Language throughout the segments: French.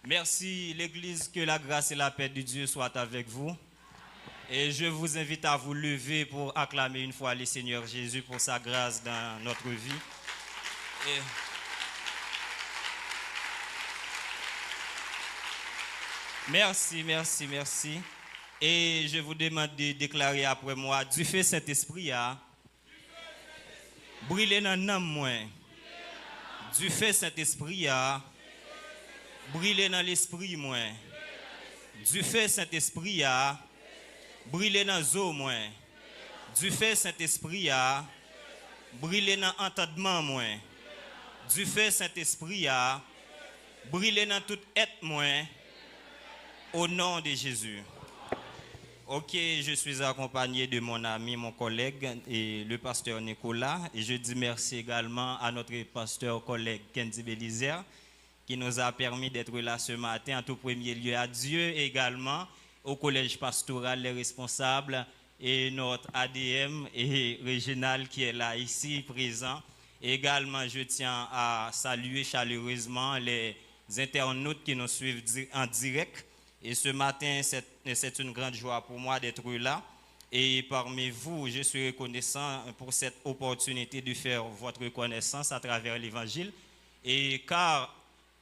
Merci l'Église, que la grâce et la paix de Dieu soient avec vous. Et je vous invite à vous lever pour acclamer une fois le Seigneur Jésus pour sa grâce dans notre vie. Et... Merci, merci, merci. Et je vous demande de déclarer après moi, du feu Saint-Esprit a brûlé dans l'âme moi. Du feu Saint-Esprit a brûlé dans l'esprit moi. Du feu Saint-Esprit a brûlé dans l'eau moi. Du feu Saint-Esprit a brûlé dans l'entendement moi. Du feu Saint-Esprit a brûlé dans tout être moi. Au nom de Jésus. Ok, je suis accompagné de mon ami, mon collègue, et le pasteur Nicolas. Et je dis merci également à notre pasteur collègue Kenzie Belizer, qui nous a permis d'être là ce matin. En tout premier lieu, à Dieu également, au collège pastoral, les responsables, et notre ADM et régional qui est là ici, présent. Et également, je tiens à saluer chaleureusement les internautes qui nous suivent en direct. Et ce matin, c'est une grande joie pour moi d'être là. Et parmi vous, je suis reconnaissant pour cette opportunité de faire votre connaissance à travers l'Évangile. Et car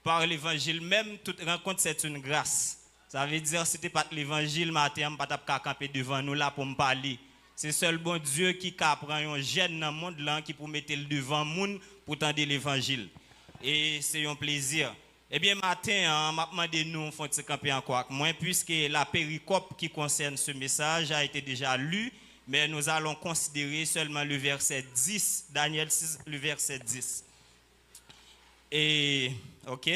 par l'Évangile même, toute rencontre, c'est une grâce. Ça veut dire, si ce n'était pas l'Évangile, matin, je ne peux pas camper devant nous là pour me parler. C'est seul bon Dieu qui prend un gène dans le monde là, qui peut mettre le devant le monde pour tendre l'Évangile. Et c'est un plaisir. Eh bien, matin, m'a demandé nous faire camper encore avec moi, puisque la péricope qui concerne ce message a été déjà lue, mais nous allons considérer seulement le verset 10, Daniel 6, le verset 10. Et, ok,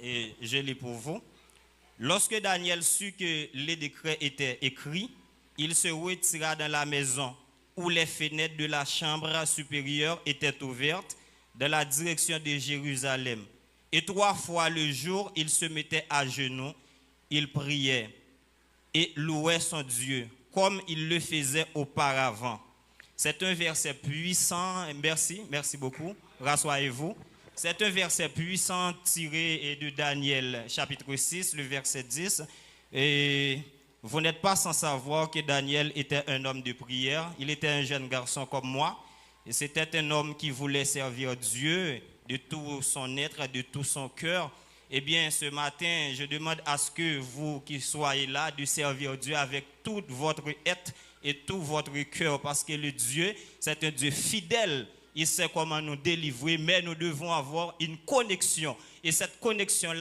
et je lis pour vous. Lorsque Daniel sut que les décrets étaient écrits, il se retira dans la maison où les fenêtres de la chambre supérieure étaient ouvertes dans la direction de Jérusalem. Et 3 fois le jour, il se mettait à genoux, il priait et louait son Dieu, comme il le faisait auparavant. C'est un verset puissant, merci beaucoup, rassoyez-vous. C'est un verset puissant tiré de Daniel, chapitre 6, le verset 10. Et vous n'êtes pas sans savoir que Daniel était un homme de prière, il était un jeune garçon comme moi, et c'était un homme qui voulait servir Dieu de tout son être, de tout son cœur. Eh bien, ce matin, je demande à ce que vous qui soyez là, de servir Dieu avec tout votre être et tout votre cœur, parce que le Dieu, c'est un Dieu fidèle. Il sait comment nous délivrer, mais nous devons avoir une connexion. Et cette connexion-là,